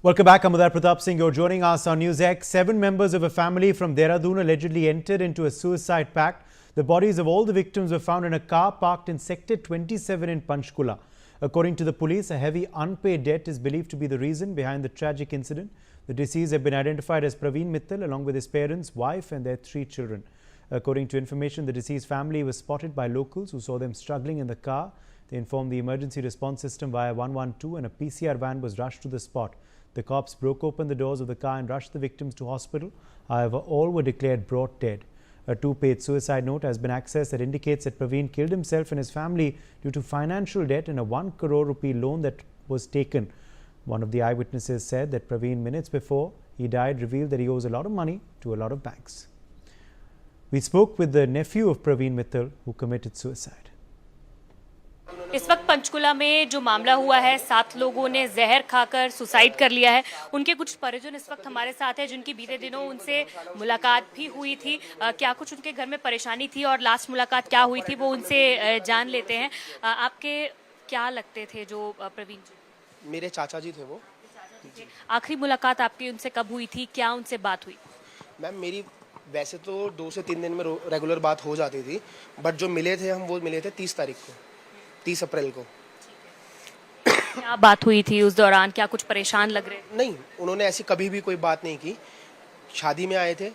Welcome back. I'm Uday Pratap Singh. You're joining us on News X. 7 members of a family from Dehradun allegedly entered into a suicide pact. The bodies of all the victims were found in a car parked in Sector 27 in Panchkula. According to the police, a heavy unpaid debt is believed to be the reason behind the tragic incident. The deceased have been identified as Praveen Mittal along with his parents, wife and their 3 children. According to information, the deceased family was spotted by locals who saw them struggling in the car. They informed the emergency response system via 112 and a PCR van was rushed to the spot. The cops broke open the doors of the car and rushed the victims to hospital. However, all were declared brought dead. A 2-page suicide note has been accessed that indicates that Praveen killed himself and his family due to financial debt and a 1 crore rupee loan that was taken. One of the eyewitnesses said that Praveen, minutes before he died, revealed that he owes a lot of money to a lot of banks. We spoke with the nephew of Praveen Mittal who committed suicide. इस वक्त पंचकुला में जो मामला हुआ है, 7 लोगों ने जहर खाकर सुसाइड कर लिया है। उनके कुछ परिजन इस वक्त हमारे साथ हैं जिनकी बीते दिनों उनसे मुलाकात भी हुई थी। क्या कुछ उनके घर में परेशानी थी और लास्ट मुलाकात क्या हुई थी वो उनसे जान लेते हैं। आपके क्या लगते थे जो प्रवीण जी? मेरे चाचा जी थे वो। आखिरी मुलाकात आपकी उनसे कब हुई थी, क्या उनसे बात हुई? मैम मेरी वैसे तो 2 से 3 दिन में रेगुलर बात हो जाती थी, बट जो मिले थे हम वो मिले थे 30 तारीख को, 30 अप्रैल को। क्या बात हुई थी उस दौरान? क्या कुछ परेशान लग रहे? नहीं, उन्होंने ऐसी कभी भी कोई बात नहीं की। शादी में आए थे,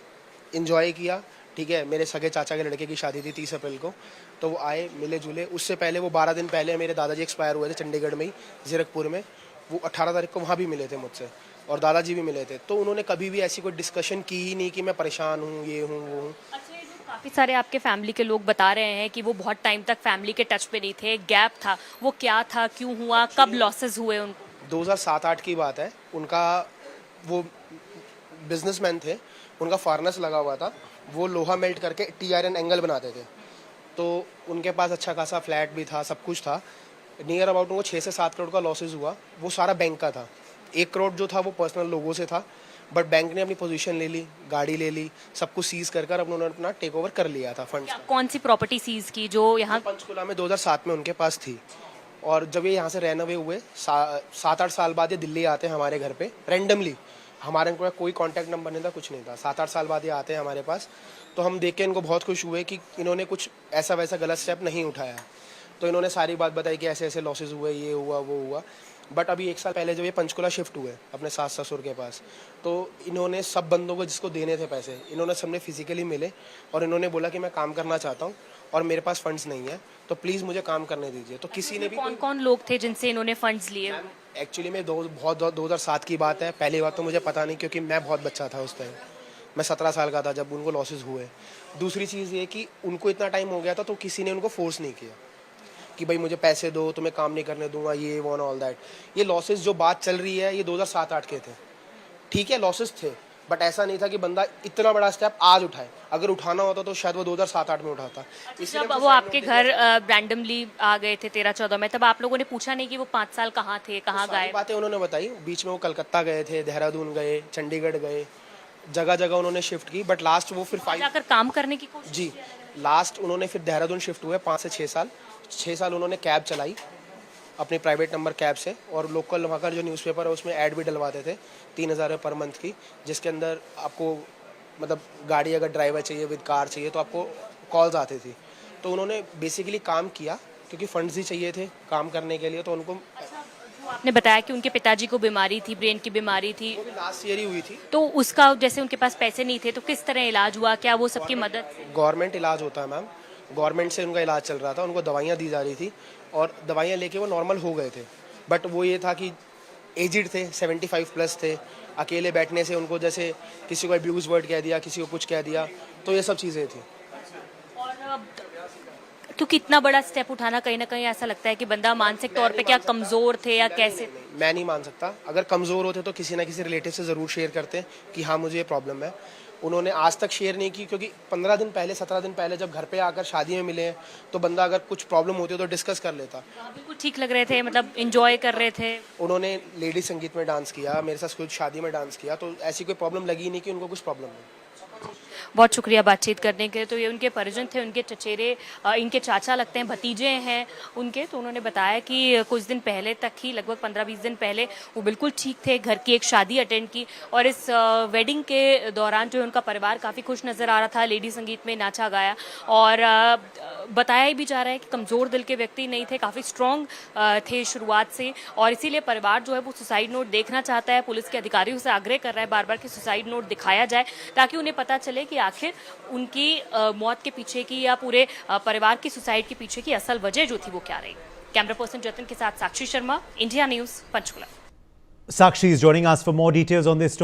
एंजॉय किया, ठीक है। मेरे सगे चाचा के लड़के की शादी थी 30 अप्रैल को, तो वो आए, मिले जुले। उससे पहले वो 12 दिन पहले मेरे दादाजी एक्सपायर हुए थे चंडीगढ़ में ही, जीरकपुर में। वो 18 तारीख को वहाँ भी मिले थे मुझसे और दादाजी भी मिले थे। तो उन्होंने कभी भी ऐसी कोई डिस्कशन की ही नहीं कि मैं परेशान हूँ, ये हूँ, वो हूँ। काफ़ी सारे आपके फैमिली के लोग बता रहे हैं कि वो बहुत टाइम तक फैमिली के टच पे नहीं थे, गैप था। वो क्या था, क्यों हुआ, कब लॉसेस हुए उनको? 2007-8 की बात है। उनका वो बिजनेसमैन थे, उनका फार्नेस लगा हुआ था। वो लोहा मेल्ट करके टीआरएन एंगल बनाते थे, तो उनके पास अच्छा खासा फ्लैट भी था, सब कुछ था। नियर अबाउट उनको 6 से 7 करोड़ का लॉसेस हुआ। वो सारा बैंक का था। 1 करोड़ जो था वो पर्सनल लोगों से था, बट बैंक ने अपनी पोजीशन ले ली, गाड़ी ले ली, सब कुछ सीज कर कर उन्होंने अपना टेक ओवर कर लिया था फंड्स का। कौन सी प्रॉपर्टी सीज की जो यहाँ पंचकुला में 2007 में उनके पास थी, और जब ये यहाँ से रेनोवे हुए 7-8 साल बाद ये दिल्ली आते हैं हमारे घर पे रैंडमली। हमारे इनको कोई कांटेक्ट नंबर नहीं था, कुछ नहीं था। 7-8 साल बाद ये आते हैं हमारे पास, तो हम देख के इनको बहुत खुश हुए कि इन्होंने कुछ ऐसा वैसा गलत स्टेप नहीं उठाया। तो इन्होंने सारी बात बताई कि ऐसे ऐसे लॉसेस हुए, ये हुआ, वो हुआ। बट अभी 1 साल पहले जब ये पंचकुला शिफ्ट हुए अपने सास ससुर के पास, तो इन्होंने सब बंदों को जिसको देने थे पैसे, इन्होंने सबने फिजिकली मिले और इन्होंने बोला कि मैं काम करना चाहता हूँ और मेरे पास फंड्स नहीं है, तो प्लीज़ मुझे काम करने दीजिए। तो किसी ने भी कौन कौन लोग थे जिनसे इन्होंने फंड्स लिए? एक्चुअली में 2007 की बात है। पहली बात तो मुझे पता नहीं, क्योंकि मैं बहुत बच्चा था उस टाइम। मैं 17 साल का था जब उनको लॉसेस हुए। दूसरी चीज़ ये कि उनको इतना टाइम हो गया था, तो किसी ने उनको फोर्स नहीं किया कि भाई मुझे पैसे दो, तुम्हें काम नहीं करने दूंगा, ये वो ऑल दैट। ये लॉसेस जो बात चल रही है ये 2007-8 के थे। ठीक है, लॉसेस थे, बट ऐसा नहीं था कि बंदा इतना बड़ा स्टेप आज उठाए। अगर उठाना होता तो शायद वो 2007-8 में उठाता। जब वो आपके घर रैंडमली आ गए थे 13-14 में, तब आप लोगों ने पूछा नहीं कि वो 5 साल कहाँ थे, कहाँ गए? बातें उन्होंने बताई। बीच में वो कलकत्ता गए थे, देहरादून गए, चंडीगढ़ गए, जगह जगह उन्होंने शिफ्ट की। बट लास्ट वो फिर जाकर काम करने की कोशिश? जी, लास्ट उन्होंने फिर देहरादून शिफ्ट हुए 5 से 6 साल। 6 साल उन्होंने कैब चलाई अपनी प्राइवेट नंबर कैब से, और लोकल वहाँ का जो न्यूज़पेपर है उसमें ऐड भी डलवाते थे 3000 रुपये पर मंथ की, जिसके अंदर आपको मतलब गाड़ी अगर ड्राइवर चाहिए विद कार चाहिए तो आपको कॉल्स आती थी। तो उन्होंने बेसिकली काम किया क्योंकि फंड्स ही चाहिए थे काम करने के लिए। तो उनको आपने बताया कि उनके पिताजी को बीमारी थी, ब्रेन की बीमारी थी, वो भी लास्ट ईयर ही हुई थी। तो उसका जैसे उनके पास पैसे नहीं थे तो किस तरह इलाज हुआ? क्या वो सबकी मदद? गवर्नमेंट इलाज होता है मैम, गवर्नमेंट से उनका इलाज चल रहा था। उनको दवाइयाँ दी जा रही थी और दवाइयाँ लेके वो नॉर्मल हो गए थे। बट वो ये था कि एजिड थे, 75 प्लस थे। अकेले बैठने से उनको जैसे किसी को अब्यूज़ वर्ड कह दिया, किसी को कुछ कह दिया, तो ये सब चीज़ें थी। और क्योंकि इतना बड़ा स्टेप उठाना, कहीं ना कहीं ऐसा लगता है कि बंदा मानसिक तौर पे क्या कमज़ोर थे या कैसे? मैं नहीं मान सकता। अगर कमज़ोर होते तो किसी ना किसी रिलेटिव से ज़रूर शेयर करते कि हाँ मुझे ये प्रॉब्लम है। उन्होंने आज तक शेयर नहीं की, क्योंकि 15 दिन पहले 17 दिन पहले जब घर पे आकर शादी में मिले हैं तो बंदा अगर कुछ प्रॉब्लम होती है तो डिस्कस कर लेता। बिल्कुल ठीक लग रहे थे, मतलब एंजॉय कर रहे थे। उन्होंने लेडी संगीत में डांस किया, मेरे साथ कुछ शादी में डांस किया, तो ऐसी कोई प्रॉब्लम लगी नहीं कि उनको कुछ प्रॉब्लम है। बहुत शुक्रिया बातचीत करने के लिए। तो ये उनके परिजन थे, उनके चचेरे, इनके चाचा लगते हैं, भतीजे हैं उनके। तो उन्होंने बताया कि कुछ दिन पहले तक ही, लगभग 15-20 दिन पहले वो बिल्कुल ठीक थे, घर की एक शादी अटेंड की और इस वेडिंग के दौरान जो है उनका परिवार काफ़ी खुश नज़र आ रहा था, लेडी संगीत में नाचा गाया और बताया भी जा रहा है कि कमज़ोर दिल के व्यक्ति नहीं थे, काफ़ी स्ट्रॉन्ग थे शुरुआत से और इसीलिए परिवार जो है वो सुसाइड नोट देखना चाहता है। पुलिस के अधिकारियों से आग्रह कर रहा है बार बार कि सुसाइड नोट दिखाया जाए ताकि उन्हें पता चले कि आखिर उनकी मौत के पीछे की या पूरे परिवार की सुसाइड के पीछे की असल वजह जो थी वो क्या रही। कैमरा पर्सन जतिन के साथ Sakshi Sharma, India News, Panchkula. Sakshi is joining us for more details on this story.